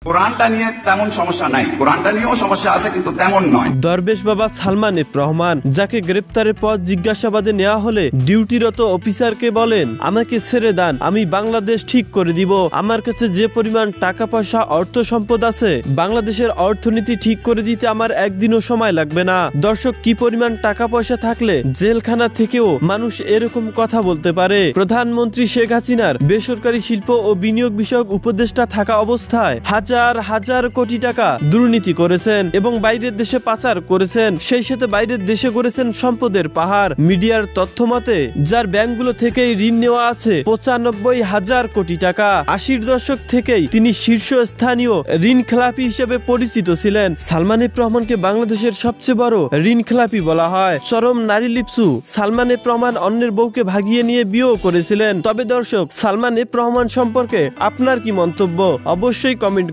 কোরআনটা নিয়ে তেমন সমস্যা নাই, কোরআনটা নিয়েও সমস্যা আছে কিন্তু তেমন নয়। দরবেশ বাবা সালমান এফ রহমান, যাকে গ্রেপ্তারের পর জিজ্ঞাসাবাদে নেওয়া হলে ডিউটিরত অফিসারকে বলেন, আমাকে ছেড়ে দেন, আমি বাংলাদেশ ঠিক করে দিব। আমার কাছে যে পরিমাণ টাকা পয়সা অর্থ সম্পদ আছে, বাংলাদেশের অর্থনীতি ঠিক করে দিতে আমার একদিনও সময় লাগবে না। দর্শক, কি পরিমাণ টাকা পয়সা থাকলে জেলখানা থেকেও মানুষ এরকম কথা বলতে পারে? প্রধানমন্ত্রী শেখ হাসিনার বেসরকারি শিল্প ও বিনিয়োগ বিষয়ক উপদেষ্টা থাকা অবস্থায় হাজার হাজার কোটি টাকা দুর্নীতি করেছেন এবং বাইরের দেশে পাচার করেছেন। সেই সাথে বাইরের দেশে করেছেন সম্পদের পাহাড়। মিডিয়ার তথ্য মতে যার ব্যাংকগুলো থেকেই ঋণ নেওয়া আছে ৯৫,০০০ কোটি টাকা। ৮০-র দশক থেকেই তিনি শীর্ষস্থানীয় ঋণ খেলাপি হিসেবে পরিচিত ছিলেন। সালমান এফ রহমানকে বাংলাদেশের সবচেয়ে বড় ঋণ খেলাপি বলা হয়। চরম নারী লিপ্সু সালমান এফ রহমান অন্যের বউকে ভাগিয়ে নিয়ে বিয়েও করেছিলেন। তবে দর্শক, সালমান এফ রহমান সম্পর্কে আপনার কি মন্তব্য? অবশ্যই কমেন্ট